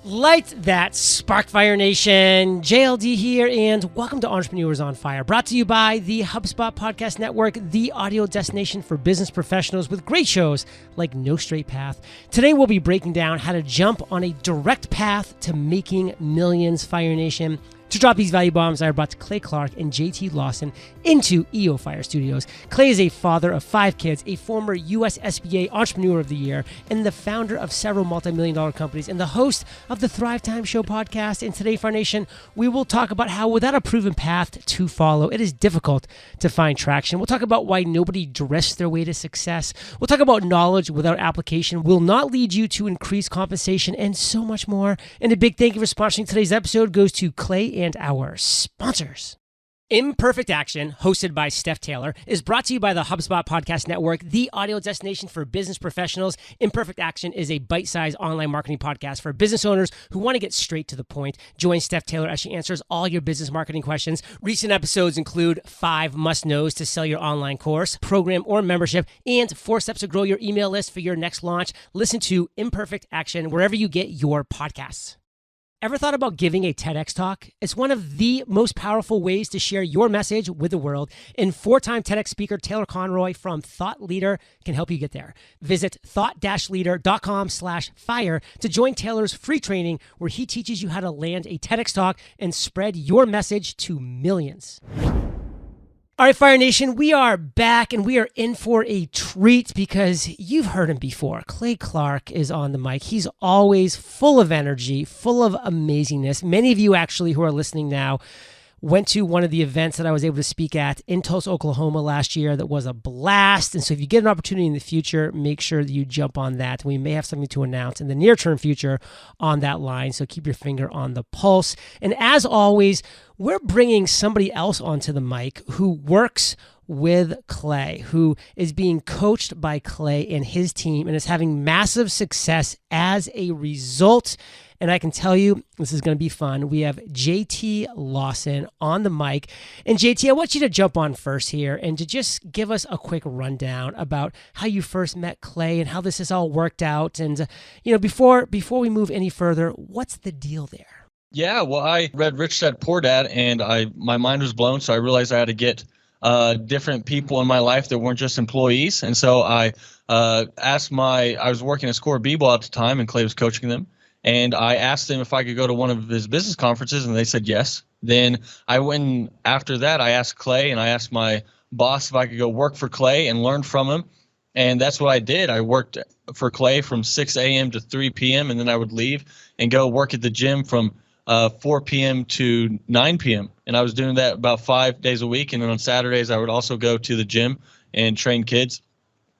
Light that spark, Fire Nation. JLD here, and welcome to Entrepreneurs on Fire, brought to you by the HubSpot Podcast Network, the audio destination for business professionals with great shows like No Straight Path. Today, we'll be breaking down how to jump on a direct path to making millions, Fire Nation. To drop these value bombs, I brought Clay Clark and JT Lawson into EO Fire Studios. Clay is a father of 5 kids, a former US SBA Entrepreneur of the Year, and the founder of several multi-million-dollar companies, and the host of the Thrive Time Show podcast. And today, Fire Nation, we will talk about how without a proven path to follow, it is difficult to find traction. We'll talk about why nobody drifts their way to success. We'll talk about knowledge without application will not lead you to increased compensation, and so much more. And a big thank you for sponsoring today's episode goes to Clay and our sponsors. Imperfect Action, hosted by Steph Taylor, is brought to you by the HubSpot Podcast Network, the audio destination for business professionals. Imperfect Action is a bite-sized online marketing podcast for business owners who want to get straight to the point. Join Steph Taylor as she answers all your business marketing questions. Recent episodes include 5 must-knows to sell your online course, program, or membership, and 4 steps to grow your email list for your next launch. Listen to Imperfect Action wherever you get your podcasts. Ever thought about giving a TEDx talk? It's one of the most powerful ways to share your message with the world. And 4-time TEDx speaker Taylor Conroy from Thought Leader can help you get there. Visit thought-leader.com/fire to join Taylor's free training where he teaches you how to land a TEDx talk and spread your message to millions. All right, Fire Nation, we are back and we are in for a treat because you've heard him before. Clay Clark is on the mic. He's always full of energy, full of amazingness. Many of you actually who are listening now went to one of the events that I was able to speak at in Tulsa, Oklahoma last year that was a blast. And so if you get an opportunity in the future, make sure that you jump on that. We may have something to announce in the near-term future on that line, so keep your finger on the pulse. And as always, we're bringing somebody else onto the mic who works with Clay, who is being coached by Clay and his team and is having massive success as a result. And I can tell you, this is going to be fun. We have JT Lawson on the mic. And JT, I want you to jump on first here and to just give us a quick rundown about how you first met Clay and how this has all worked out. And, before we move any further, what's the deal there? Yeah, well, I read Rich Dad Poor Dad, and my mind was blown. So I realized I had to get different people in my life that weren't just employees. And so I was working at Score B-Ball at the time, and Clay was coaching them. And I asked them if I could go to one of his business conferences, and they said yes. Then I went after that. I asked Clay, and I asked my boss if I could go work for Clay and learn from him. And that's what I did. I worked for Clay from 6 a.m. to 3 p.m., and then I would leave and go work at the gym from 4 p.m. to 9 p.m. And I was doing that about 5 days a week. And then on Saturdays, I would also go to the gym and train kids.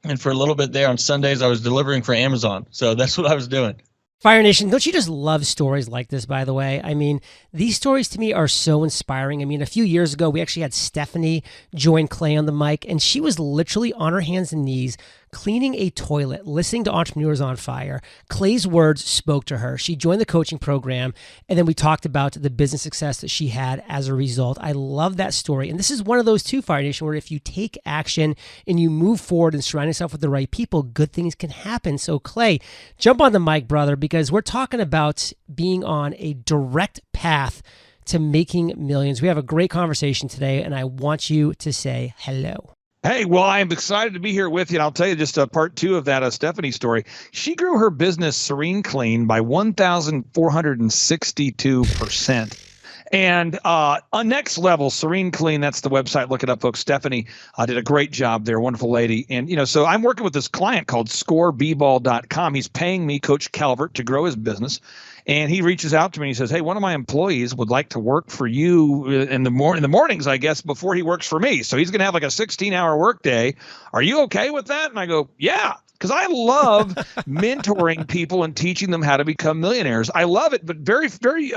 And for a little bit there on Sundays, I was delivering for Amazon. So that's what I was doing. Fire Nation, don't you just love stories like this, by the way? I mean, these stories to me are so inspiring. I mean, a few years ago, we actually had Stephanie join Clay on the mic, and she was literally on her hands and knees cleaning a toilet, listening to Entrepreneurs on Fire. Clay's words spoke to her. She joined the coaching program, and then we talked about the business success that she had as a result. I love that story. And this is one of those too, Fire Nation, where if you take action and you move forward and surround yourself with the right people, good things can happen. So Clay, jump on the mic, brother, because we're talking about being on a direct path to making millions. We have a great conversation today, and I want you to say hello. Hey, well, I'm excited to be here with you. And I'll tell you just part 2 of that Stephanie story. She grew her business Serene Clean by 1,462%. And on Next Level, Serene Clean, that's the website. Look it up, folks. Stephanie did a great job there. Wonderful lady. And, so I'm working with this client called ScoreBball.com. He's paying me, Coach Calvert, to grow his business. And he reaches out to me and he says, hey, one of my employees would like to work for you in the mornings, I guess, before he works for me. So he's going to have like a 16-hour work day. Are you okay with that? And I go, yeah. Because I love mentoring people and teaching them how to become millionaires. I love it, but very, very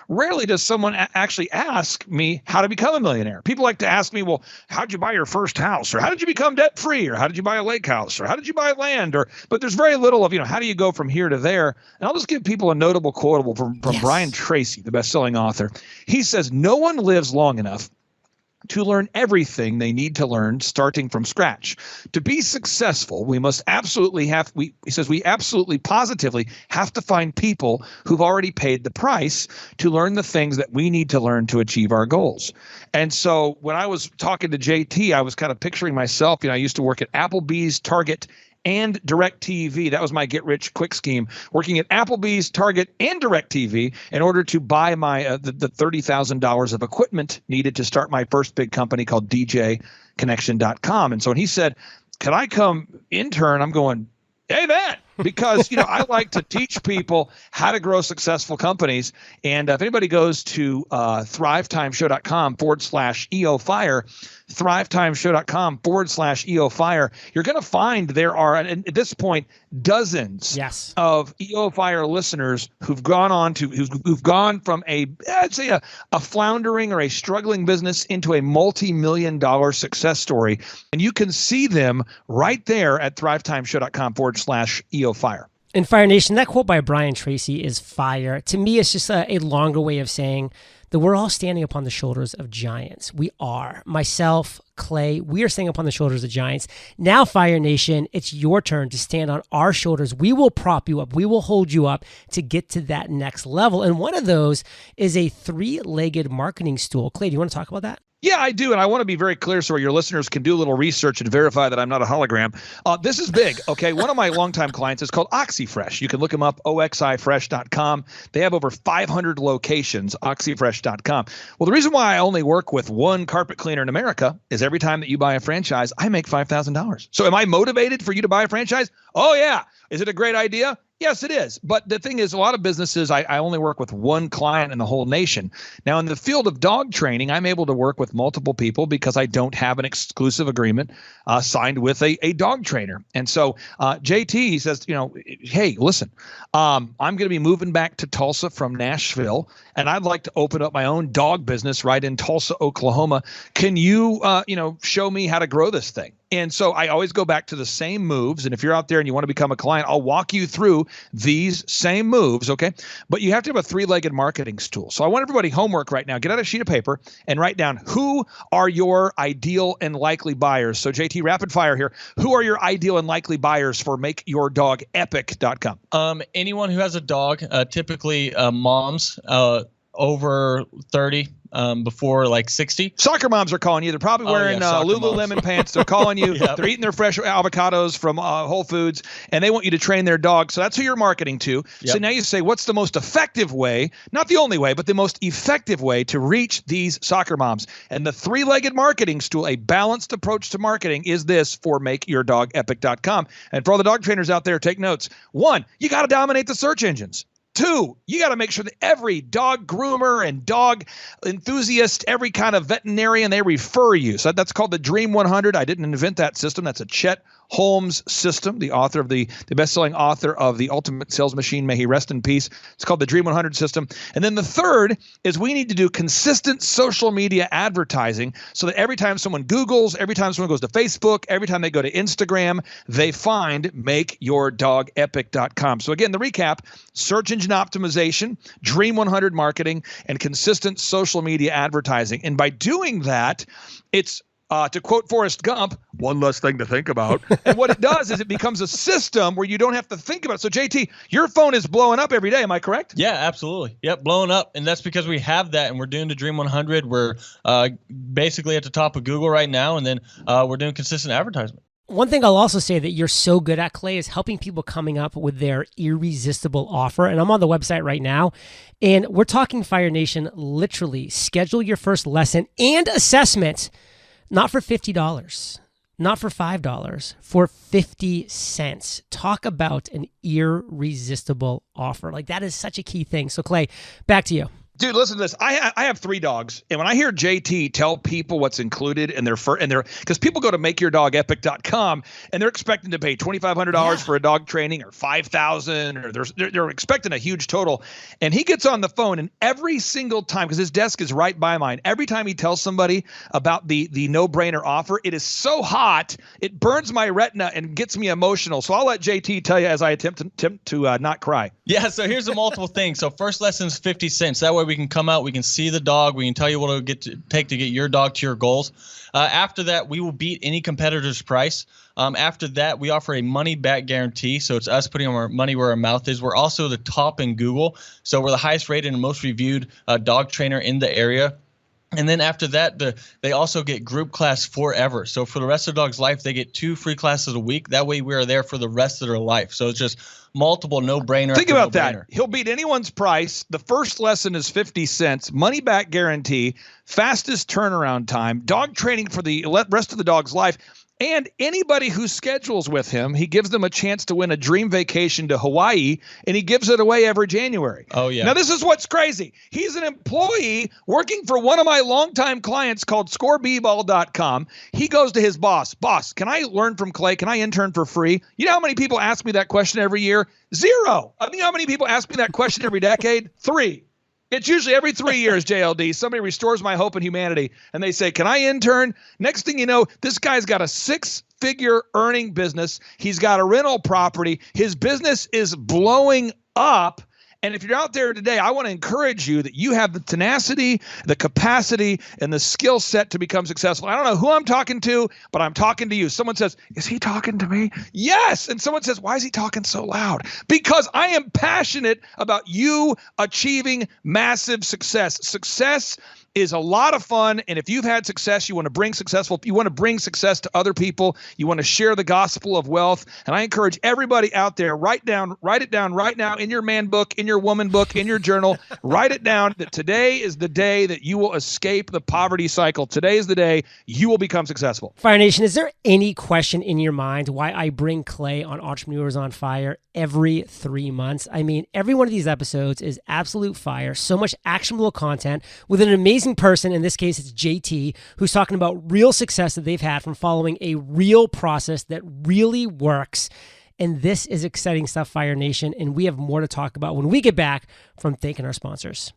rarely does someone actually ask me how to become a millionaire. People like to ask me, well, how did you buy your first house? Or how did you become debt-free? Or how did you buy a lake house? Or how did you buy land? But there's very little of, how do you go from here to there? And I'll just give people a notable quotable from Brian Tracy, the best-selling author. He says, no one lives long enough to learn everything they need to learn starting from scratch. To be successful, we must absolutely we absolutely positively have to find people who've already paid the price to learn the things that we need to learn to achieve our goals. And so when I was talking to JT, I was kind of picturing myself, I used to work at Applebee's, Target, and DirecTV. That was my get-rich-quick scheme, working at Applebee's, Target, and DirecTV in order to buy my the $30,000 of equipment needed to start my first big company called DJConnection.com. And so when he said, "Can I come intern?" I'm going, "Amen." Because, I like to teach people how to grow successful companies. And if anybody goes to thrivetimeshow.com/EOFire, thrivetimeshow.com/EOFire, you're going to find there are, at this point, dozens of EOFire listeners who've gone on to, who've gone from I'd say a floundering or a struggling business into a multi-million-dollar success story. And you can see them right there at thrivetimeshow.com/EOFire. In Fire Nation, that quote by Brian Tracy is fire. To me, it's just a longer way of saying that we're all standing upon the shoulders of giants. We are. Myself, Clay, we are standing upon the shoulders of giants. Now, Fire Nation, it's your turn to stand on our shoulders. We will prop you up. We will hold you up to get to that next level. And one of those is a three-legged marketing stool. Clay, do you want to talk about that? Yeah, I do. And I want to be very clear so your listeners can do a little research and verify that I'm not a hologram. This is big. Okay. One of my longtime clients is called OxyFresh. You can look them up, oxifresh.com. They have over 500 locations, oxyfresh.com. Well, the reason why I only work with one carpet cleaner in America is every time that you buy a franchise, I make $5,000. So am I motivated for you to buy a franchise? Oh, yeah. Is it a great idea? Yes, it is. But the thing is, a lot of businesses, I only work with one client in the whole nation. Now, in the field of dog training, I'm able to work with multiple people because I don't have an exclusive agreement signed with a dog trainer. And so JT says, hey, listen, I'm going to be moving back to Tulsa from Nashville, and I'd like to open up my own dog business right in Tulsa, Oklahoma. Can you, show me how to grow this thing? And so I always go back to the same moves. And if you're out there and you want to become a client, I'll walk you through these same moves. Okay. But you have to have a three-legged marketing stool. So I want everybody homework right now. Get out a sheet of paper and write down who are your ideal and likely buyers. So JT, rapid fire here. Who are your ideal and likely buyers for MakeYourDogEpic.com? Anyone who has a dog, typically moms over 30. Before like 60. Soccer moms are calling you. They're probably wearing Lululemon pants. They're calling you. Yep. They're eating their fresh avocados from Whole Foods, and they want you to train their dog. So that's who you're marketing to. Yep. So now you say, what's the most effective way, not the only way, but the most effective way to reach these soccer moms? And the three-legged marketing stool, a balanced approach to marketing, is this for MakeYourDogEpic.com. And for all the dog trainers out there, take notes. 1, you got to dominate the search engines. 2, you got to make sure that every dog groomer and dog enthusiast, every kind of veterinarian, they refer you. So that's called the Dream 100. I didn't invent that system. That's a Chet Holmes system, the author of the best-selling author of The Ultimate Sales Machine. May he rest in peace. It's called the Dream 100 system. And then the third is we need to do consistent social media advertising so that every time someone Googles, every time someone goes to Facebook, every time they go to Instagram, they find MakeYourDogEpic.com. So again, the recap: search engine optimization, Dream 100 marketing, and consistent social media advertising. And by doing that, it's to quote Forrest Gump, one less thing to think about. And what it does is it becomes a system where you don't have to think about it. So JT, your phone is blowing up every day. Am I correct? Yeah, absolutely. Yep, blowing up. And that's because we have that, and we're doing the Dream 100. We're basically at the top of Google right now, and then we're doing consistent advertisement. One thing I'll also say that you're so good at, Clay, is helping people coming up with their irresistible offer. And I'm on the website right now, and we're talking, Fire Nation, literally schedule your first lesson and assessment, not for $50, not for $5, for 50 cents. Talk about an irresistible offer. Like, that is such a key thing. So Clay, back to you. Dude, listen to this. I have 3 dogs, and when I hear JT tell people what's included in their because people go to MakeYourDogEpic.com and they're expecting to pay $2,500 for a dog training, or $5,000, or they're expecting a huge total. And he gets on the phone, and every single time, because his desk is right by mine, every time he tells somebody about the no-brainer offer, it is so hot it burns my retina and gets me emotional. So I'll let JT tell you as I attempt to not cry. Yeah. So here's the multiple things. So first lesson's 50 cents. That way We can come out, we can see the dog, we can tell you what it'll take to get your dog to your goals. After that, we will beat any competitor's price. After that, we offer a money-back guarantee, so it's us putting our money where our mouth is. We're also the top in Google, so we're the highest rated and most reviewed dog trainer in the area. And then after that, they also get group class forever. So for the rest of the dog's life, they get 2 free classes a week. That way we are there for the rest of their life. So it's just multiple no-brainer. Think about that. He'll beat anyone's price. The first lesson is 50 cents, money back guarantee, fastest turnaround time, dog training for the rest of the dog's life. And anybody who schedules with him, he gives them a chance to win a dream vacation to Hawaii, and he gives it away every January. Oh, yeah. Now, this is what's crazy. He's an employee working for one of my longtime clients called scoreball.com. He goes to his boss. Boss, can I learn from Clay? Can I intern for free? You know how many people ask me that question every year? 0. I mean, how many people ask me that question every decade? 3. It's usually every 3 years, JLD, somebody restores my hope in humanity, and they say, can I intern? Next thing you know, this guy's got a 6-figure earning business. He's got a rental property. His business is blowing up. And if you're out there today, I want to encourage you that you have the tenacity, the capacity, and the skill set to become successful. I don't know who I'm talking to, but I'm talking to you. Someone says, is he talking to me? Yes. And someone says, why is he talking so loud? Because I am passionate about you achieving massive success. Success is a lot of fun. And if you've had success, you want to bring success to other people. You want to share the gospel of wealth. And I encourage everybody out there, write it down right now in your man book, in your woman book, in your journal, write it down that today is the day that you will escape the poverty cycle. Today is the day you will become successful. Fire Nation, is there any question in your mind why I bring Clay on Entrepreneurs on Fire every 3 months? I mean, every one of these episodes is absolute fire. So much actionable content with an amazing person. In this case, it's JT, who's talking about real success that they've had from following a real process that really works. And this is exciting stuff, Fire Nation. And we have more to talk about when we get back from thanking our sponsors.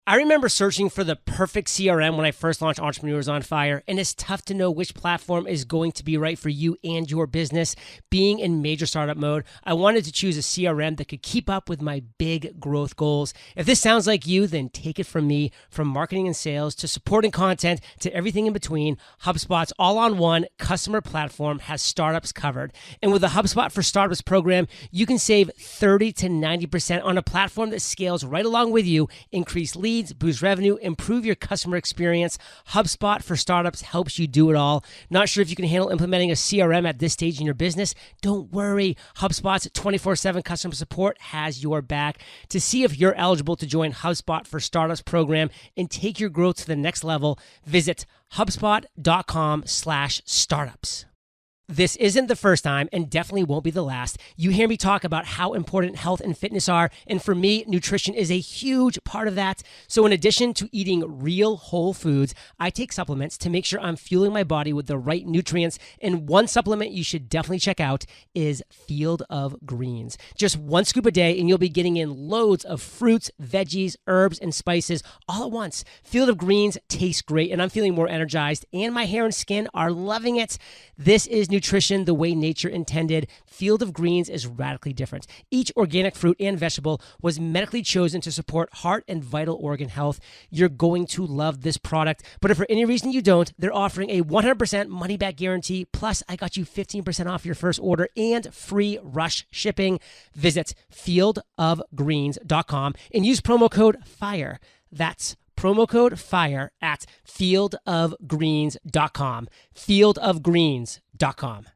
I remember searching for the perfect CRM when I first launched Entrepreneurs on Fire, and it's tough to know which platform is going to be right for you and your business. Being in major startup mode, I wanted to choose a CRM that could keep up with my big growth goals. If this sounds like you, then take it from me. From marketing and sales to support and content to everything in between, HubSpot's all-on-one customer platform has startups covered. And with the HubSpot for Startups program, you can save 30 to 90% on a platform that scales right along with you, increase leads, boost revenue, improve your customer experience. HubSpot for Startups helps you do it all. Not sure if you can handle implementing a CRM at this stage in your business? Don't worry. HubSpot's 24/7 customer support has your back. To see if you're eligible to join HubSpot for Startups program and take your growth to the next level, visit HubSpot.com/startups. This isn't the first time and definitely won't be the last. You hear me talk about how important health and fitness are, and for me, nutrition is a huge part of that. So in addition to eating real whole foods, I take supplements to make sure I'm fueling my body with the right nutrients, and one supplement you should definitely check out is Field of Greens. Just 1 scoop a day and you'll be getting in loads of fruits, veggies, herbs, and spices all at once. Field of Greens tastes great, and I'm feeling more energized, and my hair and skin are loving it. This is nutrition the way nature intended. Field of Greens is radically different. Each organic fruit and vegetable was medically chosen to support heart and vital organ health. You're going to love this product, but if for any reason you don't, they're offering a 100% money-back guarantee, plus I got you 15% off your first order and free rush shipping. Visit fieldofgreens.com and use promo code FIRE. That's promo code FIRE at fieldofgreens.com. Fieldofgreens.com.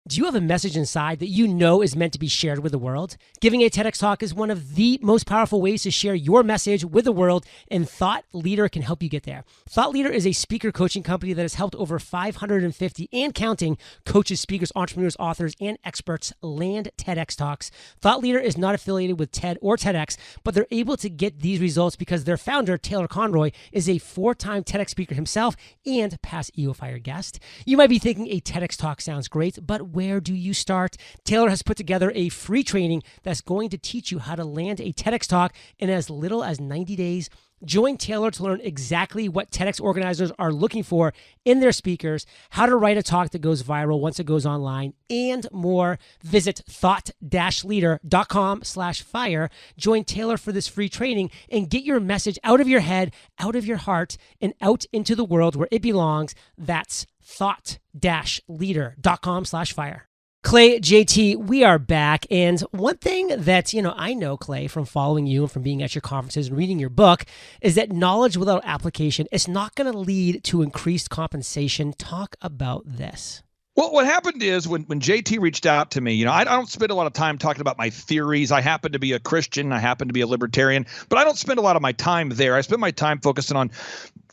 Do you have a message inside that you know is meant to be shared with the world? Giving a TEDx talk is one of the most powerful ways to share your message with the world, and Thought Leader can help you get there. Thought Leader is a speaker coaching company that has helped over 550 and counting coaches, speakers, entrepreneurs, authors, and experts land TEDx talks. Thought Leader is not affiliated with TED or TEDx, but they're able to get these results because their founder, Taylor Conroy, is a 4-time TEDx speaker himself and past EO Fire guest. You might be thinking a TEDx talk sounds great, but where do you start? Taylor has put together a free training that's going to teach you how to land a TEDx talk in as little as 90 days. Join Taylor to learn exactly what TEDx organizers are looking for in their speakers, how to write a talk that goes viral once it goes online, and more. Visit thought-leader.com/fire. Join Taylor for this free training and get your message out of your head, out of your heart, and out into the world where it belongs. That's thought-leader.com/fire. Clay, JT, we are back. And one thing that, I know, Clay, from following you and from being at your conferences and reading your book, is that knowledge without application is not going to lead to increased compensation. Talk about this. Well, what happened is when JT reached out to me, I don't spend a lot of time talking about my theories. I happen to be a Christian. I happen to be a libertarian, but I don't spend a lot of my time there. I spend my time focusing on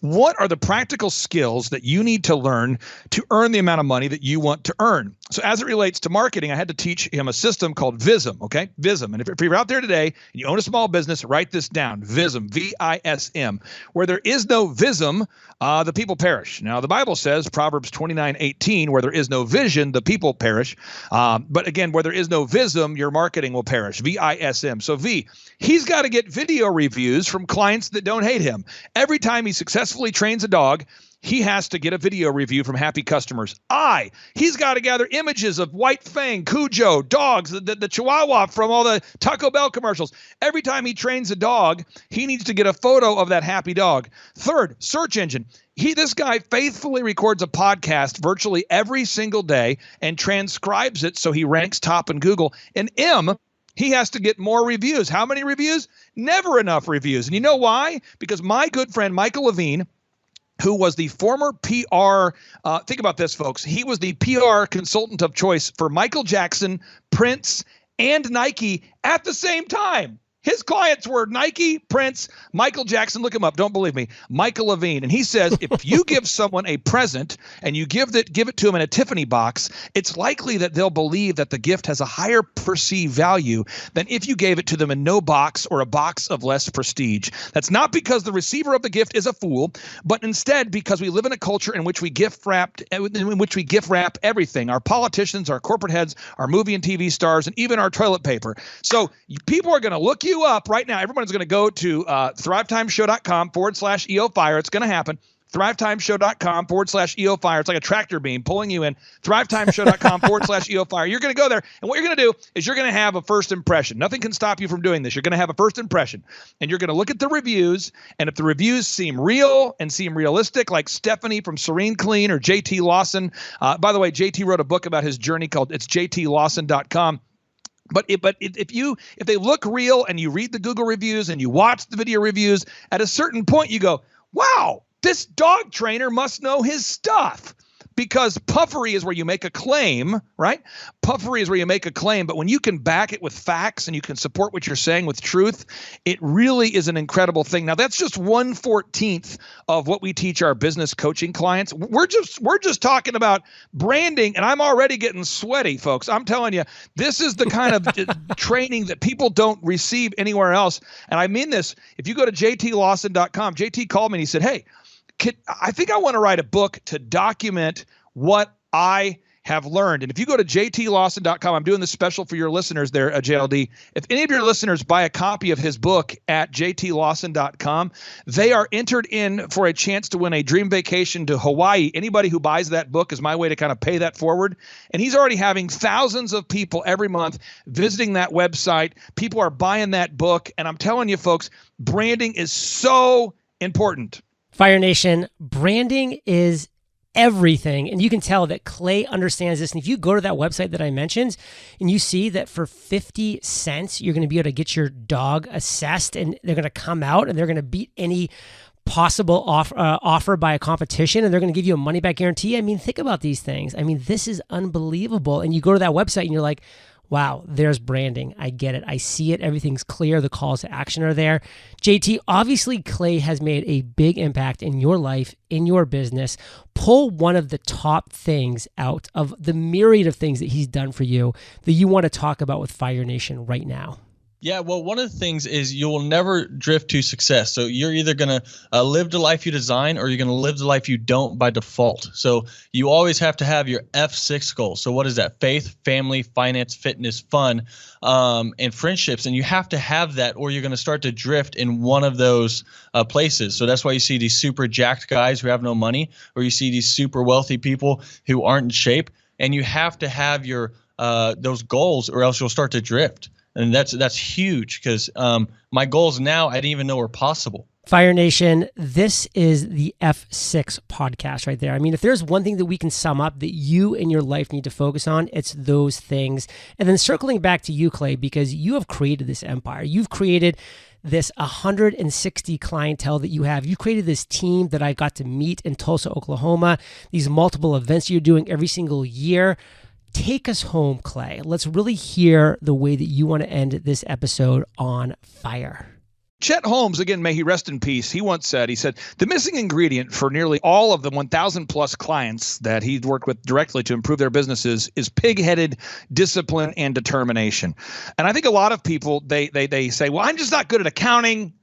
what are the practical skills that you need to learn to earn the amount of money that you want to earn. So as it relates to marketing, I had to teach him a system called VISM, okay? VISM. And if you're out there today and you own a small business, write this down, VISM, V-I-S-M. Where there is no VISM, the people perish. Now, the Bible says, Proverbs 29:18, where there is no vision, the people perish. But again, where there is no VISM, your marketing will perish, V-I-S-M. So V, he's got to get video reviews from clients that don't hate him. Every time he successfully trains a dog, he has to get a video review from happy customers. He's got to gather images of White Fang, Cujo, dogs, the Chihuahua from all the Taco Bell commercials. Every time he trains a dog, he needs to get a photo of that happy dog. Third, search engine. This guy faithfully records a podcast virtually every single day and transcribes it so he ranks top in Google. And M, he has to get more reviews. How many reviews? Never enough reviews. And you know why? Because my good friend Michael Levine, who was the former PR, think about this, folks. He was the PR consultant of choice for Michael Jackson, Prince, and Nike at the same time. His clients were Nike, Prince, Michael Jackson. Look him up. Don't believe me. Michael Levine. And he says, if you give someone a present and you give it to them in a Tiffany box, it's likely that they'll believe that the gift has a higher perceived value than if you gave it to them in no box or a box of less prestige. That's not because the receiver of the gift is a fool, but instead because we live in a culture in which we gift wrap everything. Our politicians, our corporate heads, our movie and TV stars, and even our toilet paper. So people are going to look you up right now. Everyone's going to go to thrivetimeshow.com/EOFire. It's going to happen. thrivetimeshow.com/EOFire. It's like a tractor beam pulling you in. thrivetimeshow.com/EOFire. You're going to go there, and what you're going to do is you're going to have a first impression. Nothing can stop you from doing this. You're going to have a first impression, and you're going to look at the reviews, and if the reviews seem real and seem realistic, like Stephanie from Serene Clean or JT Lawson. By the way, JT wrote a book about his journey called It's JTLawson.com. But if they look real and you read the Google reviews and you watch the video reviews, at a certain point you go, wow, this dog trainer must know his stuff. Because puffery is where you make a claim, right? Puffery is where you make a claim, but when you can back it with facts and you can support what you're saying with truth, it really is an incredible thing. Now, that's just 1/14 of what we teach our business coaching clients. We're just talking about branding, and I'm already getting sweaty, folks. I'm telling you, this is the kind of training that people don't receive anywhere else. And I mean this. If you go to jtlawson.com, JT called me and he said, hey, I think I want to write a book to document what I have learned. And if you go to jtlawson.com, I'm doing this special for your listeners there, JLD. If any of your listeners buy a copy of his book at jtlawson.com, they are entered in for a chance to win a dream vacation to Hawaii. Anybody who buys that book is my way to kind of pay that forward. And he's already having thousands of people every month visiting that website. People are buying that book. And I'm telling you, folks, branding is so important. Fire Nation, branding is everything. And you can tell that Clay understands this. And if you go to that website that I mentioned and you see that for 50 cents, you're going to be able to get your dog assessed and they're going to come out and they're going to beat any possible offer by a competition and they're going to give you a money back guarantee. I mean, think about these things. I mean, this is unbelievable. And you go to that website and you're like, wow, there's branding. I get it. I see it. Everything's clear. The calls to action are there. JT, obviously Clay has made a big impact in your life, in your business. Pull one of the top things out of the myriad of things that he's done for you that you want to talk about with Fire Nation right now. Yeah, well, one of the things is you will never drift to success. So you're either going to live the life you design, or you're going to live the life you don't by default. So you always have to have your F6 goals. So what is that? Faith, family, finance, fitness, fun, and friendships. And you have to have that, or you're going to start to drift in one of those places. So that's why you see these super jacked guys who have no money, or you see these super wealthy people who aren't in shape. And you have to have your those goals, or else you'll start to drift. And that's huge, because my goals now I didn't even know were possible. Fire Nation, this is the F6 podcast right there. I mean, if there's one thing that we can sum up that you in your life need to focus on, it's those things. And then circling back to you, Clay, because you have created this empire. You've created this 160 clientele that you have. You created this team that I got to meet in Tulsa, Oklahoma, these multiple events you're doing every single year. Take us home, Clay. Let's really hear the way that you want to end this episode on fire. Chet Holmes, again, may he rest in peace, he once said, the missing ingredient for nearly all of the 1,000 plus clients that he'd worked with directly to improve their businesses is pig-headed discipline and determination. And I think a lot of people, they say, well, I'm just not good at accounting.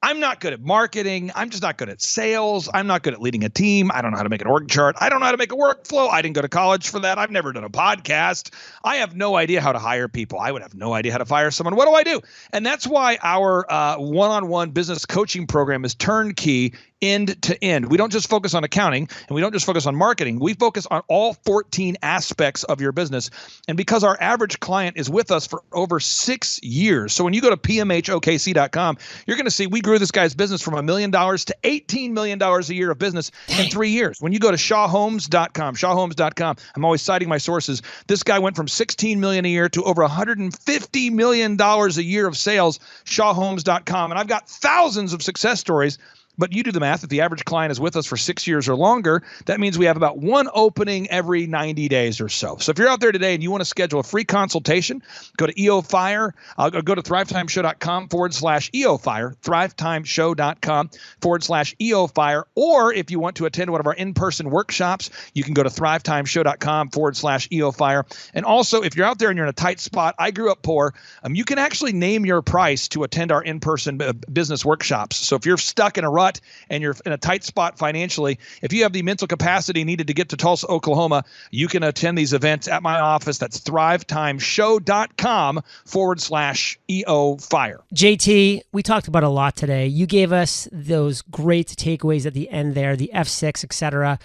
I'm not good at marketing. I'm just not good at sales. I'm not good at leading a team. I don't know how to make an org chart. I don't know how to make a workflow. I didn't go to college for that. I've never done a podcast. I have no idea how to hire people. I would have no idea how to fire someone. What do I do? And that's why our one-on-one business coaching program is turnkey, end to end. We don't just focus on accounting, and we don't just focus on marketing. We focus on all 14 aspects of your business. And because our average client is with us for over 6 years. So when you go to pmhokc.com, you're going to see we grew this guy's business from $1 million to $18 million a year of business in 3 years. When you go to shawhomes.com, I'm always citing my sources. This guy went from $16 million a year to over $150 million a year of sales, shawhomes.com. And I've got thousands of success stories. But you do the math. If the average client is with us for 6 years or longer, that means we have about one opening every 90 days or so. So if you're out there today and you want to schedule a free consultation, go to EOFire. Go to thrivetimeshow.com/EOFire, thrivetimeshow.com/EOFire. Or if you want to attend one of our in-person workshops, you can go to thrivetimeshow.com/EOFire. And also, if you're out there and you're in a tight spot, I grew up poor, you can actually name your price to attend our in-person business workshops. So if you're stuck in a rut and you're in a tight spot financially, if you have the mental capacity needed to get to Tulsa, Oklahoma, you can attend these events at my office. That's thrivetimeshow.com/EOFire. JT, we talked about a lot today. You gave us those great takeaways at the end there, the F6, etc.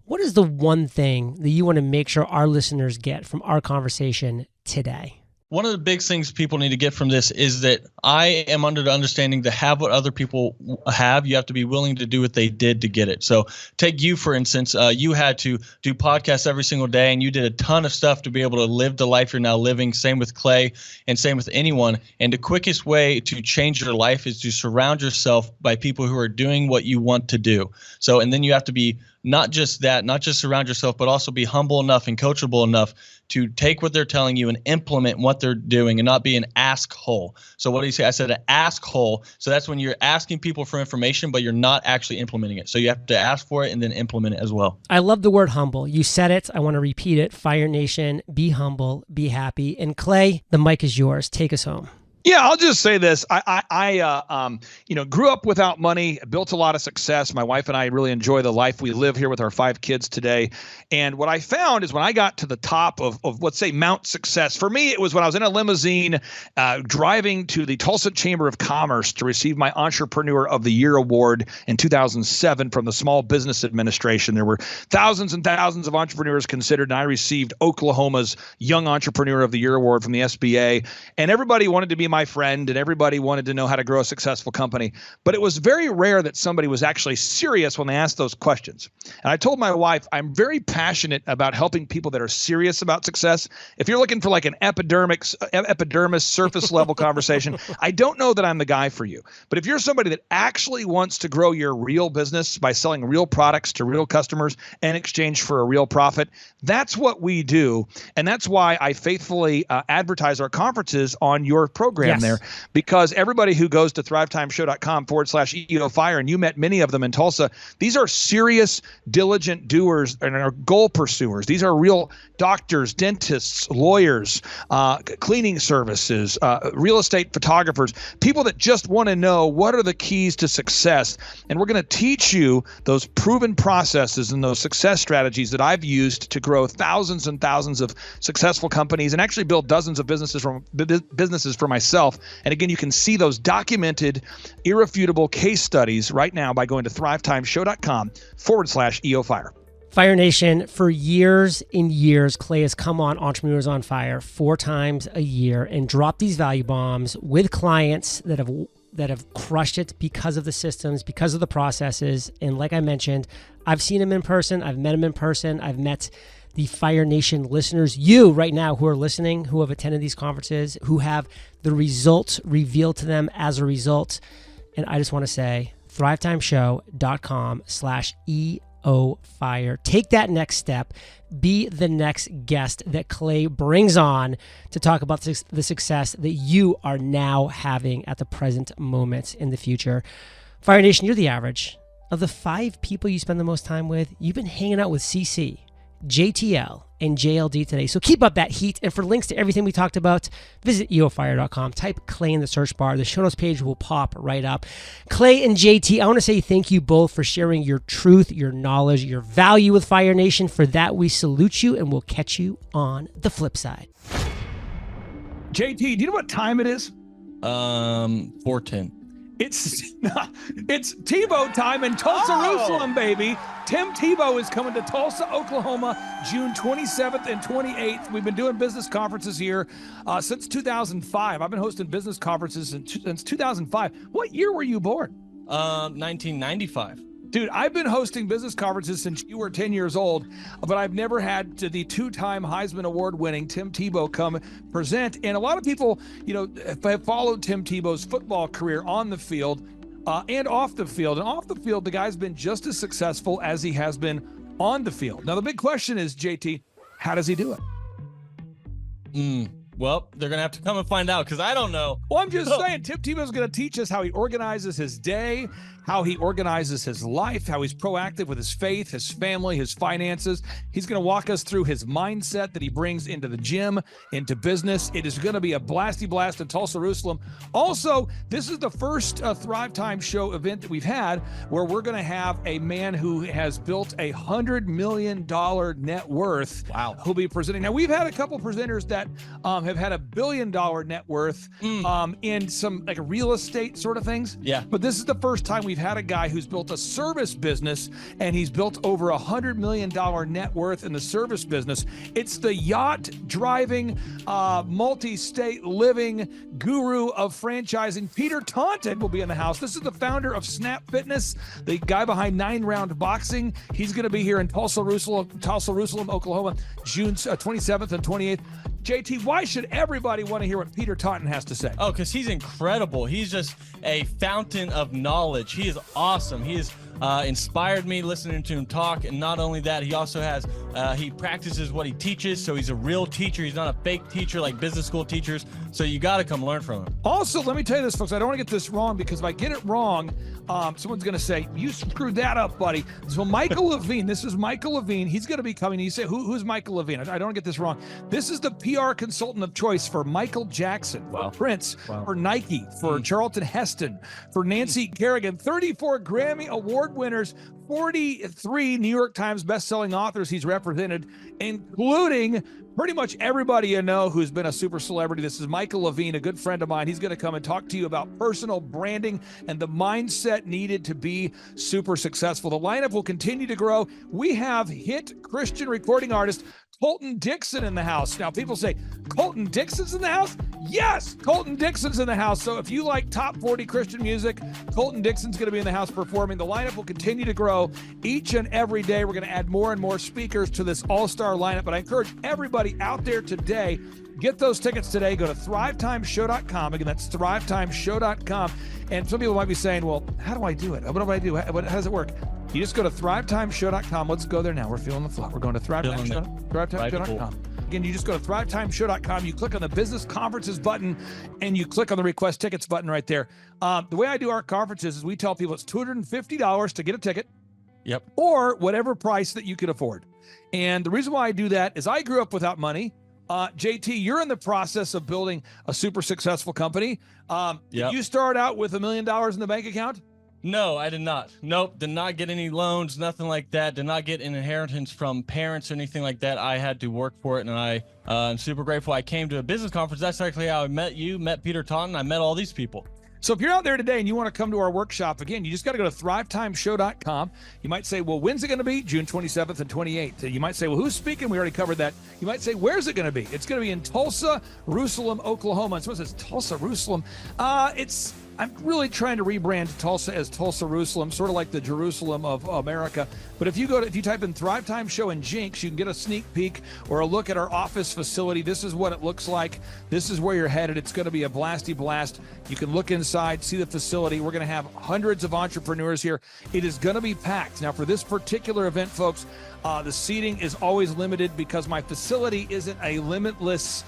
What is the one thing that you want to make sure our listeners get from our conversation today? One of the big things people need to get from this is that I am under the understanding to have what other people have, you have to be willing to do what they did to get it. So take you, for instance, you had to do podcasts every single day, and you did a ton of stuff to be able to live the life you're now living. Same with Clay, and same with anyone. And the quickest way to change your life is to surround yourself by people who are doing what you want to do. So, and then you have to be not just surround yourself, but also be humble enough and coachable enough to take what they're telling you and implement what they're doing and not be an ask hole. So what do you say? I said an ask hole. So that's when you're asking people for information, but you're not actually implementing it. So you have to ask for it and then implement it as well. I love the word humble. You said it. I want to repeat it. Fire Nation, be humble, be happy. And Clay, the mic is yours. Take us home. Yeah, I'll just say this. I grew up without money, built a lot of success. My wife and I really enjoy the life we live here with our 5 kids today. And what I found is when I got to the top of let's say, Mount Success, for me, it was when I was in a limousine driving to the Tulsa Chamber of Commerce to receive my Entrepreneur of the Year award in 2007 from the Small Business Administration. There were thousands and thousands of entrepreneurs considered, and I received Oklahoma's Young Entrepreneur of the Year award from the SBA. And everybody wanted to be my friend, and everybody wanted to know how to grow a successful company. But it was very rare that somebody was actually serious when they asked those questions. And I told my wife, I'm very passionate about helping people that are serious about success. If you're looking for like an epidermis surface level conversation, I don't know that I'm the guy for you. But if you're somebody that actually wants to grow your real business by selling real products to real customers in exchange for a real profit, that's what we do. And that's why I faithfully advertise our conferences on your program. program there, because everybody who goes to thrivetimeshow.com/EOFire, and you met many of them in Tulsa, these are serious, diligent doers and are goal pursuers. These are real doctors, dentists, lawyers, cleaning services, real estate photographers, people that just want to know what are the keys to success. And we're going to teach you those proven processes and those success strategies that I've used to grow thousands and thousands of successful companies and actually build dozens of businesses for myself. And again, you can see those documented, irrefutable case studies right now by going to thrivetimeshow.com/EOFire. Fire Nation, for years and years, Clay has come on Entrepreneurs on Fire 4 times a year and dropped these value bombs with clients that have crushed it because of the systems, because of the processes. And like I mentioned, I've seen him in person. I've met him in person. I've met the Fire Nation listeners, you right now who are listening, who have attended these conferences, who have the results revealed to them as a result. And I just want to say, thrivetimeshow.com/EOFire. Take that next step. Be the next guest that Clay brings on to talk about the success that you are now having at the present moment in the future. Fire Nation, you're the average of the 5 people you spend the most time with. You've been hanging out with CC, JTL, and JLD today. So keep up that heat. And for links to everything we talked about, visit eofire.com. Type Clay in the search bar. The show notes page will pop right up. Clay and JT, I want to say thank you both for sharing your truth, your knowledge, your value with Fire Nation. For that, we salute you, and we'll catch you on the flip side. JT, do you know what time it is? 4:10. It's Tebow time in Tulsa, Jerusalem, baby. Tim Tebow is coming to Tulsa, Oklahoma, June 27th and 28th. We've been doing business conferences here since 2005. I've been hosting business conferences since 2005. What year were you born? 1995. Dude, I've been hosting business conferences since you were 10 years old, but I've never had the 2-time Heisman Award winning Tim Tebow come present. And a lot of people, have followed Tim Tebow's football career on the field and off the field. And off the field, the guy's been just as successful as he has been on the field. Now, the big question is, JT, how does he do it? Well, they're going to have to come and find out because I don't know. Well, I'm just saying, Tim Tebow's going to teach us how he organizes his day, how he organizes his life, how he's proactive with his faith, his family, his finances. He's going to walk us through his mindset that he brings into the gym, into business. It is going to be a blasty blast in Tulsa, Jerusalem. Also, this is the first Thrive Time Show event that we've had where we're going to have a man who has built a $100 million net worth. Wow. Who'll be presenting. Now, we've had a couple presenters that have had $1 billion net worth in some like real estate sort of things. Yeah. But this is the first time we've had a guy who's built a service business, and he's built over $100 million net worth in the service business. It's the yacht driving, multi-state living guru of franchising. Peter Taunton will be in the house. This is the founder of Snap Fitness, the guy behind 9 Round Boxing. He's going to be here in Tulsa, Jerusalem, Oklahoma, June 27th and 28th. JT, why should everybody want to hear what Peter Taunton has to say? Oh, because he's incredible. He's just a fountain of knowledge. He is awesome. He has inspired me listening to him talk. And not only that, he also has, he practices what he teaches. So he's a real teacher. He's not a fake teacher like business school teachers. So you got to come learn from him. Also, let me tell you this, folks. I don't want to get this wrong because if I get it wrong, someone's going to say, you screwed that up, buddy. So Michael Levine, this is Michael Levine. He's going to be coming. You say, who's Michael Levine? I don't get this wrong. This is the PR consultant of choice for Michael Jackson, for Prince, for Nike, for Charlton Heston, for Nancy Kerrigan, 34 Grammy Award winners, 43 New York Times bestselling authors he's represented, including pretty much everybody you know who's been a super celebrity. This is Michael Levine, a good friend of mine. He's going to come and talk to you about personal branding and the mindset needed to be super successful. The lineup will continue to grow. We have hit Christian recording artist Colton Dixon in the house. Now, people say, Colton Dixon's in the house? Yes, Colton Dixon's in the house. So if you like top 40 Christian music, Colton Dixon's going to be in the house performing. The lineup will continue to grow each and every day. We're going to add more and more speakers to this all-star lineup. But I encourage everybody out there today, get those tickets today. Go to thrivetimeshow.com. Again, that's thrivetimeshow.com. And some people might be saying, well, how do I do it? What do I do? How does it work? You just go to thrivetimeshow.com. Let's go there now. We're feeling the flow. We're going to thrivetimeshow.com. Again, you just go to thrivetimeshow.com. You click on the business conferences button, and you click on the request tickets button right there. The way I do our conferences is we tell people it's $250 to get a ticket. Yep. Or whatever price that you can afford. And the reason why I do that is I grew up without money. JT, you're in the process of building a super successful company. Did you start out with $1 million in the bank account? No, I did not. Nope, did not get any loans, nothing like that. Did not get an inheritance from parents or anything like that. I had to work for it, and I'm super grateful. I came to a business conference. That's actually how I met you, met Peter Taunton. I met all these people. So if you're out there today and you want to come to our workshop, again, you just got to go to thrivetimeshow.com. You might say, well, when's it going to be? June 27th and 28th. You might say, well, who's speaking? We already covered that. You might say, where's it going to be? It's going to be in Tulsa, Jerusalem, Oklahoma. And so it says Tulsa, Jerusalem. I'm really trying to rebrand Tulsa as Tulsa, Jerusalem, sort of like the Jerusalem of America. But if you type in Thrive Time Show and Jinx, you can get a sneak peek or a look at our office facility. This is what it looks like. This is where you're headed. It's going to be a blasty blast. You can look inside, see the facility. We're going to have hundreds of entrepreneurs here. It is going to be packed. Now, for this particular event, folks, the seating is always limited because my facility isn't a limitless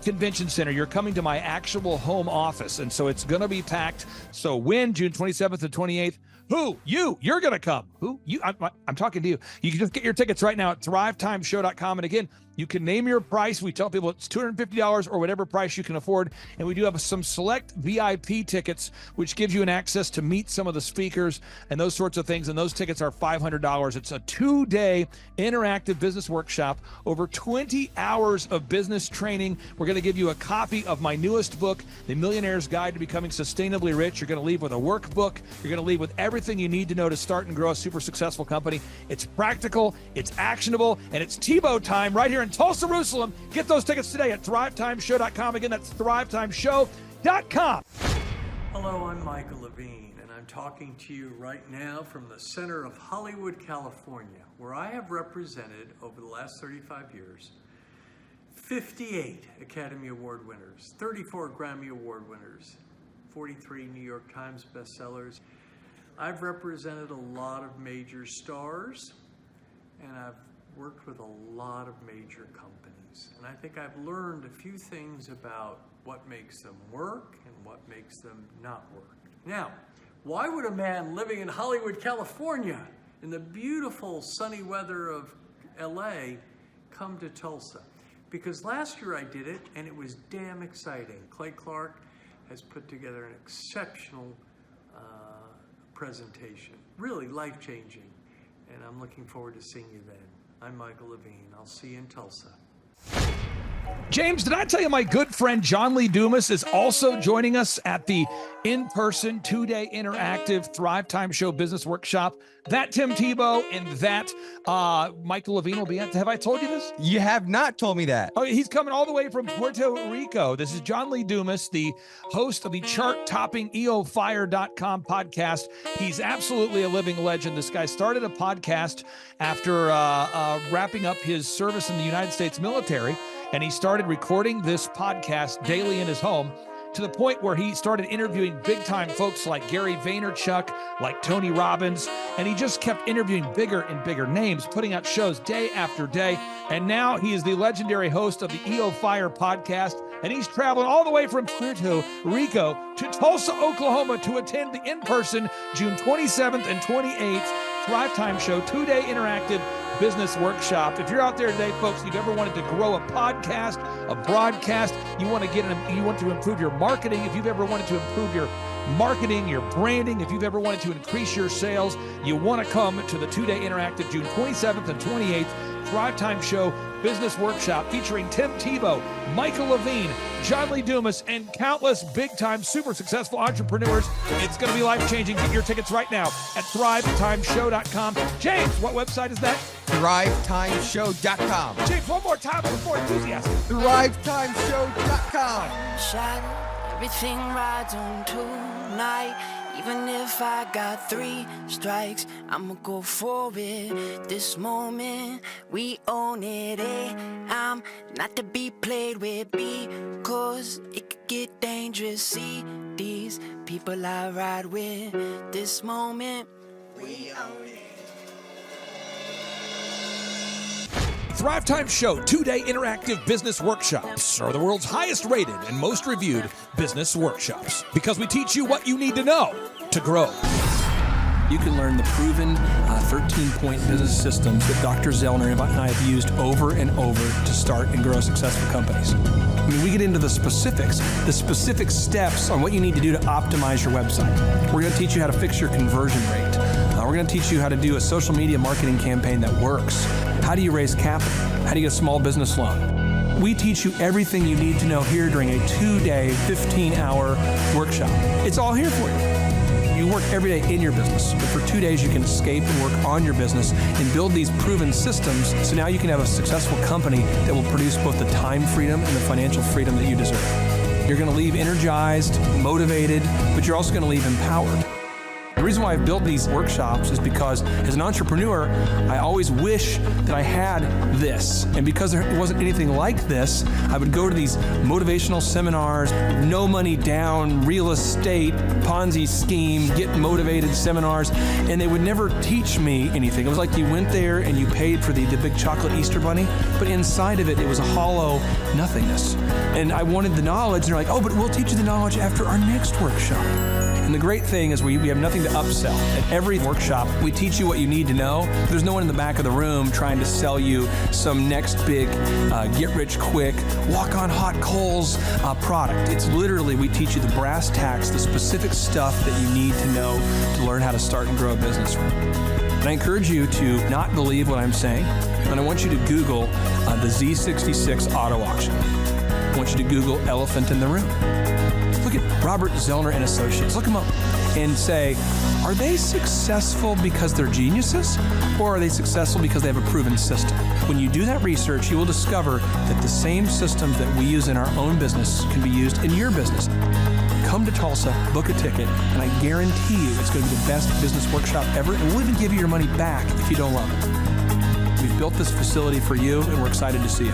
convention center. You're coming to my actual home office, and so it's going to be packed. So when? June 27th and 28th. Who? You're going to come. Who? You? I'm talking to you. You can just get your tickets right now at thrivetimeshow.com. And again, you can name your price. We tell people it's $250 or whatever price you can afford. And we do have some select VIP tickets, which gives you an access to meet some of the speakers and those sorts of things. And those tickets are $500. It's a 2-day interactive business workshop, over 20 hours of business training. We're going to give you a copy of my newest book, The Millionaire's Guide to Becoming Sustainably Rich. You're going to leave with a workbook. You're going to leave with everything you need to know to start and grow a super successful company. It's practical, it's actionable, and it's Tebow time right here in Tulsa, Jerusalem. Get those tickets today at thrivetimeshow.com. Again, that's thrivetimeshow.com. Hello, I'm Michael Levine, and I'm talking to you right now from the center of Hollywood, California, where I have represented over the last 35 years 58 Academy Award winners, 34 Grammy Award winners, 43 New York Times bestsellers. I've represented a lot of major stars, and I've worked with a lot of major companies. And I think I've learned a few things about what makes them work and what makes them not work. Now, why would a man living in Hollywood, California, in the beautiful sunny weather of LA, come to Tulsa? Because last year I did it, and it was damn exciting. Clay Clark has put together an exceptional presentation, really life-changing, and I'm looking forward to seeing you then. I'm Michael Levine. I'll see you in Tulsa. James, did I tell you my good friend John Lee Dumas is also joining us at the in-person 2-day interactive Thrive Time Show Business Workshop? That Tim Tebow and that Michael Levine will be at. Have I told you this? You have not told me that. Oh, he's coming all the way from Puerto Rico. This is John Lee Dumas, the host of the chart-topping EOFire.com podcast. He's absolutely a living legend. This guy started a podcast after wrapping up his service in the United States military, and he started recording this podcast daily in his home, to the point where he started interviewing big-time folks like Gary Vaynerchuk, like Tony Robbins, and he just kept interviewing bigger and bigger names, putting out shows day after day. And now he is the legendary host of the EO Fire podcast, and he's traveling all the way from Puerto Rico to Tulsa, Oklahoma to attend the in-person June 27th and 28th Thrive Time Show 2-day interactive business workshop. If you're out there today, folks, you've ever wanted to grow a podcast, a broadcast, you want to improve your marketing, if you've ever wanted to improve your marketing, your branding, if you've ever wanted to increase your sales, you want to come to the 2-day interactive June 27th and 28th Thrive Time Show Business Workshop featuring Tim Tebow, Michael Levine, John Lee Dumas, and countless big-time super successful entrepreneurs. It's going to be life-changing. Get your tickets right now at thrivetimeshow.com. James, what website is that? thrivetimeshow.com. James, one more time before enthusiasm. thrivetimeshow.com. Shadow, everything rides on tonight. Even if I got 3 strikes, I'ma go for it. This moment, we own it. I'm not to be played with because it could get dangerous. See these people I ride with. This moment, we own it. Thrive Time Show 2-day interactive business workshops are the world's highest rated and most reviewed business workshops because we teach you what you need to know to grow. You can learn the proven 13-point business systems that Dr. Zellner and I have used over and over to start and grow successful companies. I mean, we get into the specific steps on what you need to do to optimize your website. We're going to teach you how to fix your conversion rate. We're going to teach you how to do a social media marketing campaign that works. How do you raise capital? How do you get a small business loan? We teach you everything you need to know here during a 2-day, 15-hour workshop. It's all here for you. You work every day in your business, but for 2 days you can escape and work on your business and build these proven systems so now you can have a successful company that will produce both the time freedom and the financial freedom that you deserve. You're going to leave energized, motivated, but you're also going to leave empowered. The reason why I've built these workshops is because as an entrepreneur, I always wish that I had this. And because there wasn't anything like this, I would go to these motivational seminars, no money down, real estate, Ponzi scheme, get motivated seminars, and they would never teach me anything. It was like you went there and you paid for the big chocolate Easter bunny, but inside of it, it was a hollow nothingness. And I wanted the knowledge, and they're like, oh, but we'll teach you the knowledge after our next workshop. And the great thing is we have nothing to upsell. At every workshop, we teach you what you need to know. There's no one in the back of the room trying to sell you some next big get-rich-quick, walk-on-hot coals product. It's literally, we teach you the brass tacks, the specific stuff that you need to know to learn how to start and grow a business. And I encourage you to not believe what I'm saying, and I want you to Google the Z66 auto auction. I want you to Google elephant in the room. Look at Robert Zellner and Associates. Look them up and say, are they successful because they're geniuses, or are they successful because they have a proven system? When you do that research, you will discover that the same systems that we use in our own business can be used in your business. Come to Tulsa, book a ticket, and I guarantee you it's going to be the best business workshop ever, and we'll even give you your money back if you don't love it. We've built this facility for you, and we're excited to see you.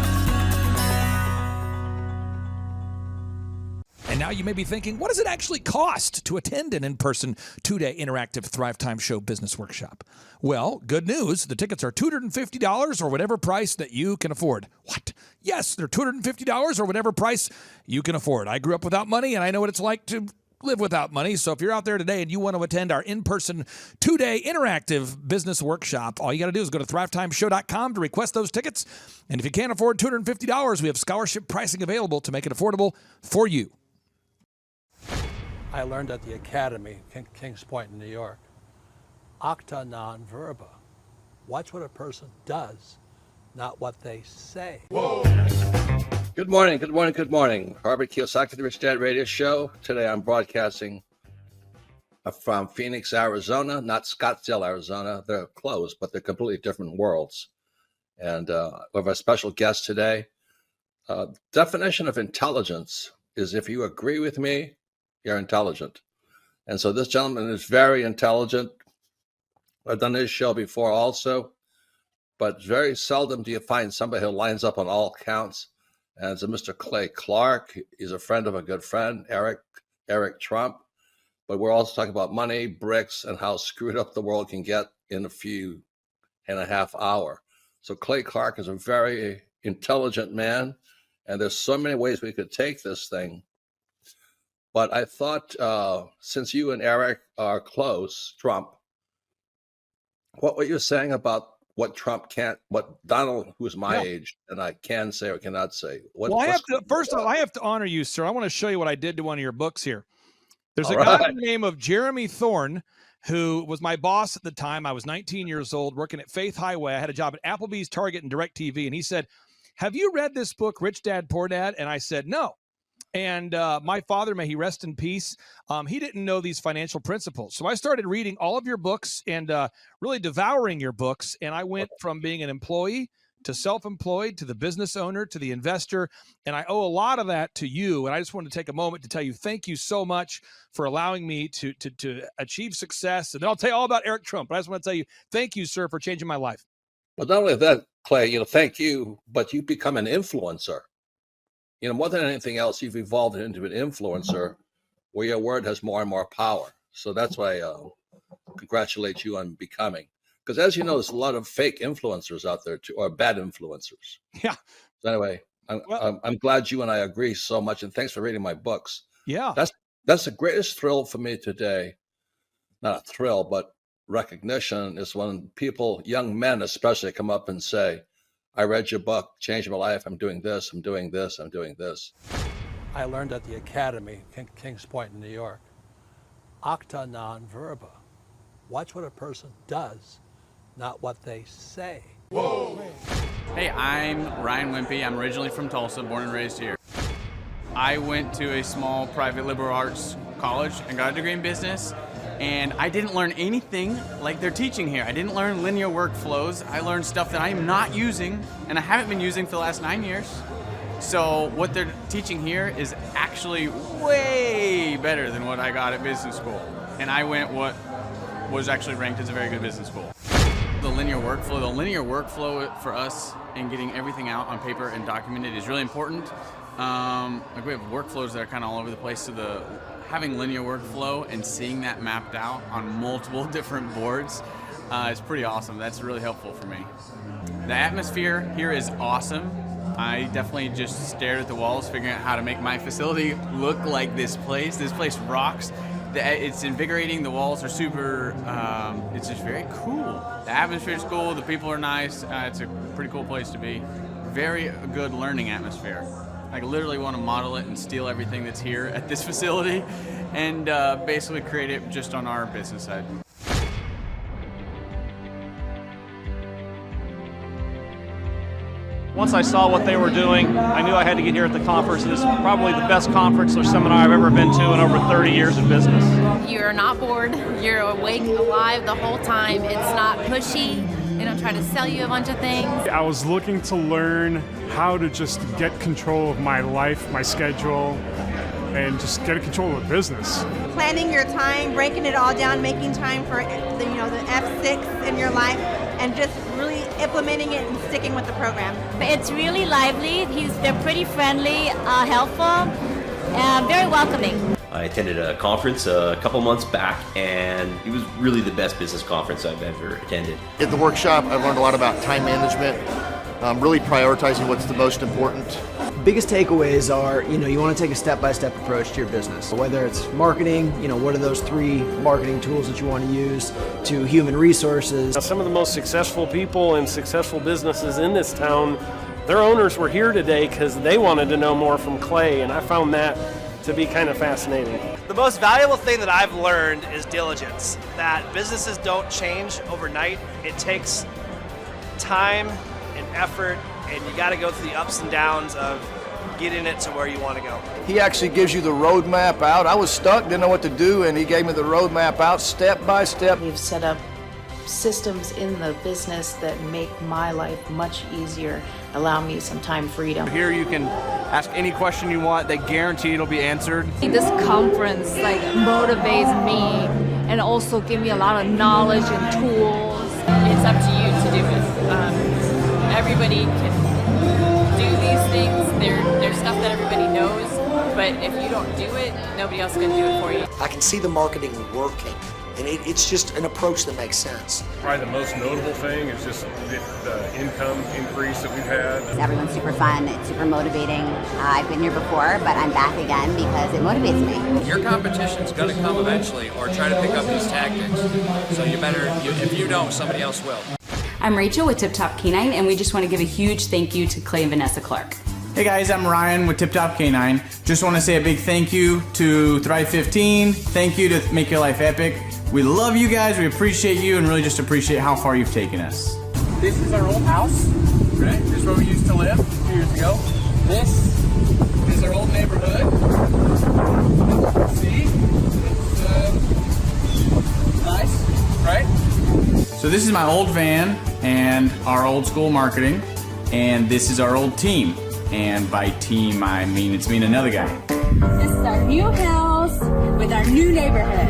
And now you may be thinking, what does it actually cost to attend an in-person 2-day interactive Thrive Time Show business workshop? Well, good news. The tickets are $250 or whatever price that you can afford. What? Yes, they're $250 or whatever price you can afford. I grew up without money, and I know what it's like to live without money. So if you're out there today and you want to attend our in-person 2-day interactive business workshop, all you got to do is go to thrivetimeshow.com to request those tickets. And if you can't afford $250, we have scholarship pricing available to make it affordable for you. I learned at the Academy, Kings Point in New York, acta non verba. Watch what a person does, not what they say. Whoa. Good morning, good morning, good morning. Robert Kiyosaki, the Rich Dad Radio Show. Today I'm broadcasting from Phoenix, Arizona, not Scottsdale, Arizona. They're close, but they're completely different worlds. And we have a special guest today. Definition of intelligence is if you agree with me, you're intelligent. And so this gentleman is very intelligent. I've done his show before also, but very seldom do you find somebody who lines up on all counts. And it's a Mr. Clay Clark. He's a friend of a good friend, Eric Trump. But we're also talking about money, bricks, and how screwed up the world can get in a few and a half hour. So Clay Clark is a very intelligent man, and there's so many ways we could take this thing. But I thought, since you and Eric are close, Trump, what were you saying about what Trump can't, what Donald, who's my age, and I can say or cannot say? First of all, I have to honor you, sir. I want to show you what I did to one of your books here. There's a guy by the name of Jeremy Thorne, who was my boss at the time. I was 19 years old, working at Faith Highway. I had a job at Applebee's, Target, and DirecTV. And he said, have you read this book, Rich Dad, Poor Dad? And I said, no. And my father, may he rest in peace, he didn't know these financial principles. So I started reading all of your books and really devouring your books. And I went from being an employee to self-employed to the business owner to the investor. And I owe a lot of that to you. And I just wanted to take a moment to tell you thank you so much for allowing me to achieve success. And then I'll tell you all about Eric Trump. But I just want to tell you thank you, sir, for changing my life. But not only that, Clay, thank you, but you become an influencer. More than anything else, you've evolved into an influencer where your word has more and more power. So that's why I congratulate you on becoming. Because as you know, there's a lot of fake influencers out there too, or bad influencers. Yeah. So anyway, I'm glad you and I agree so much, and thanks for reading my books. Yeah. That's the greatest thrill for me today. Not a thrill, but recognition is when people, young men especially, come up and say, I read your book, changed my life. I'm doing this, I'm doing this, I'm doing this. I learned at the Academy, Kings Point in New York, acta non verba. Watch what a person does, not what they say. Whoa. Hey, I'm Ryan Wimpy. I'm originally from Tulsa, born and raised here. I went to a small private liberal arts college and got a degree in business, and I didn't learn anything like they're teaching here. I didn't learn linear workflows. I learned stuff that I am not using, and I haven't been using for the last 9 years. So what they're teaching here is actually way better than what I got at business school. And I went what was actually ranked as a very good business school. The linear workflow for us and getting everything out on paper and documented is really important. Like we have workflows that are kind of all over the place, so having linear workflow and seeing that mapped out on multiple different boards is pretty awesome. That's really helpful for me. The atmosphere here is awesome. I definitely just stared at the walls figuring out how to make my facility look like this place. This place rocks. It's invigorating. The walls are super, it's just very cool. The atmosphere is cool. The people are nice. It's a pretty cool place to be. Very good learning atmosphere. I literally want to model it and steal everything that's here at this facility and basically create it just on our business side. Once I saw what they were doing, I knew I had to get here at the conference. This is probably the best conference or seminar I've ever been to in over 30 years in business. You're not bored. You're awake, alive the whole time. It's not pushy. They don't try to sell you a bunch of things. I was looking to learn how to just get control of my life, my schedule, and just get control of the business. Planning your time, breaking it all down, making time for the F6 in your life, and just really implementing it and sticking with the program. It's really lively. They're pretty friendly, helpful, and very welcoming. I attended a conference a couple months back, and it was really the best business conference I've ever attended. At the workshop, I learned a lot about time management, really prioritizing what's the most important. Biggest takeaways are, you want to take a step-by-step approach to your business. Whether it's marketing, what are those 3 marketing tools that you want to use, to human resources. Some of the most successful people and successful businesses in this town, their owners were here today because they wanted to know more from Clay, and I found that to be kind of fascinating. The most valuable thing that I've learned is diligence. That businesses don't change overnight. It takes time and effort, and you got to go through the ups and downs of getting it to where you want to go. He actually gives you the roadmap out. I was stuck, didn't know what to do, and he gave me the roadmap out step by step. We've set up systems in the business that make my life much easier, allow me some time freedom. Here you can ask any question you want. They guarantee it'll be answered. This conference motivates me and also give me a lot of knowledge and tools. It's up to you to do it. Everybody can do these things. There's stuff that everybody knows, but if you don't do it, nobody else can do it for you. I can see the marketing working, and it's just an approach that makes sense. Probably the most notable thing is just the income increase that we've had. Everyone's super fun, it's super motivating. I've been here before, but I'm back again because it motivates me. Your competition's going to come eventually, or try to pick up these tactics. So if you don't, somebody else will. I'm Rachel with Tip Top Canine, and we just want to give a huge thank you to Clay and Vanessa Clark. Hey guys, I'm Ryan with Tip Top Canine. Just want to say a big thank you to Thrive 15. Thank you to Make Your Life Epic. We love you guys, we appreciate you, and really just appreciate how far you've taken us. This is our old house, right? This is where we used to live a few years ago. This is our old neighborhood. See? It's nice, right? So this is my old van and our old school marketing, and this is our old team. And by team, I mean it's me and another guy. This is our new house with our new neighborhood.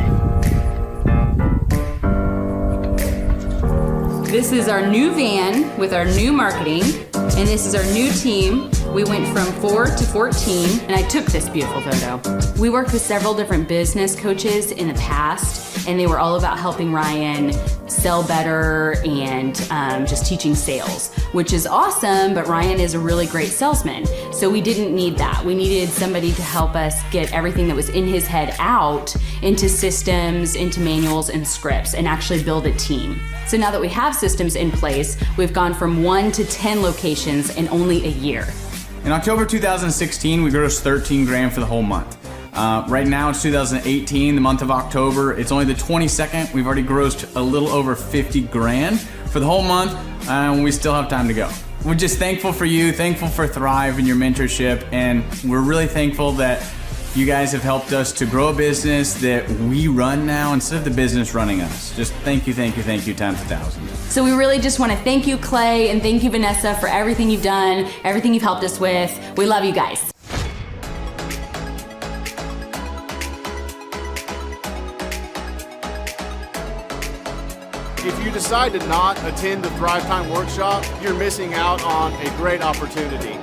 This is our new van with our new marketing, and this is our new team We went from 4 to 14, and I took this beautiful photo. We worked with several different business coaches in the past, and they were all about helping Ryan sell better and just teaching sales, which is awesome, but Ryan is a really great salesman. So we didn't need that. We needed somebody to help us get everything that was in his head out into systems, into manuals and scripts, and actually build a team. So now that we have systems in place, we've gone from 1 to 10 locations in only a year. In October 2016, we grossed 13 grand for the whole month. Right now it's 2018, the month of October. It's only the 22nd. We've already grossed a little over 50 grand for the whole month, and we still have time to go. We're just thankful for you, thankful for Thrive and your mentorship, and we're really thankful that you guys have helped us to grow a business that we run now instead of the business running us. Just thank you times 1,000. So we really just want to thank you, Clay, and thank you, Vanessa, for everything you've done, everything you've helped us with. We love you guys. If you decide to not attend the Thrive Time workshop, you're missing out on a great opportunity.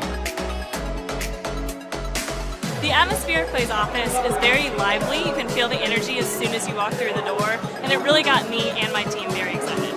The atmosphere of Clay's office is very lively. You can feel the energy as soon as you walk through the door, and it really got me and my team very excited.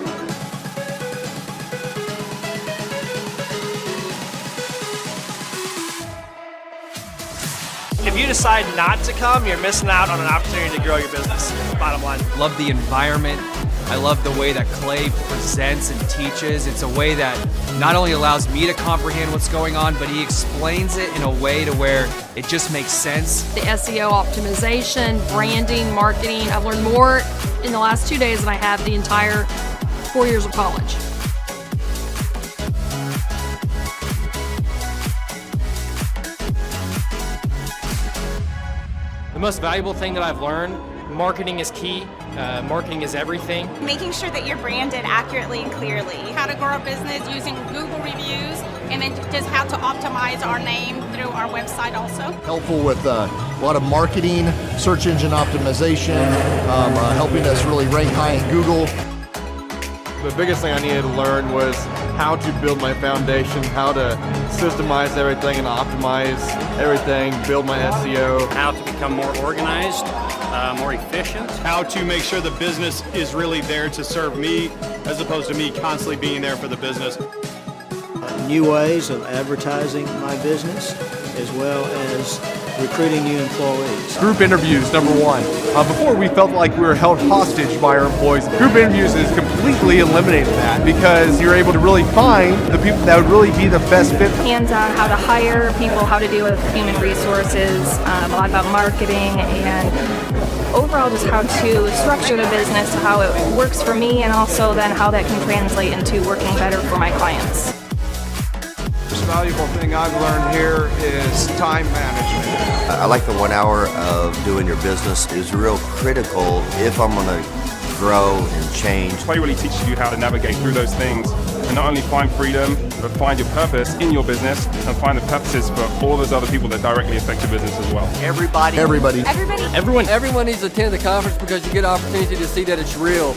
If you decide not to come, you're missing out on an opportunity to grow your business. Bottom line. Love the environment. I love the way that Clay presents and teaches. It's a way that not only allows me to comprehend what's going on, but he explains it in a way to where it just makes sense. The SEO optimization, branding, marketing. I've learned more in the last 2 days than I have the entire 4 years of college. The most valuable thing that I've learned, marketing is key. Marketing is everything. Making sure that you're branded accurately and clearly. How to grow a business using Google reviews, and then just how to optimize our name through our website also. Helpful with a lot of marketing, search engine optimization, helping us really rank high in Google. The biggest thing I needed to learn was how to build my foundation, how to systemize everything and optimize everything, build my SEO. How to become more organized, more efficient. How to make sure the business is really there to serve me as opposed to me constantly being there for the business. New ways of advertising my business as well as recruiting new employees. Group interviews, number one. Before we felt like we were held hostage by our employees. Group interviews has completely eliminated that because you're able to really find the people that would really be the best fit. Hands-on how to hire people, how to deal with human resources, a lot about marketing, and overall just how to structure the business, how it works for me, and also then how that can translate into working better for my clients. The most valuable thing I've learned here is time management. I like the 1 hour of doing your business is real critical if I'm going to grow and change. Clay really teaches you how to navigate through those things and not only find freedom, but find your purpose in your business and find the purposes for all those other people that directly affect your business as well. Everybody. Everybody. Everybody. Everyone needs to attend the conference because you get an opportunity to see that it's real.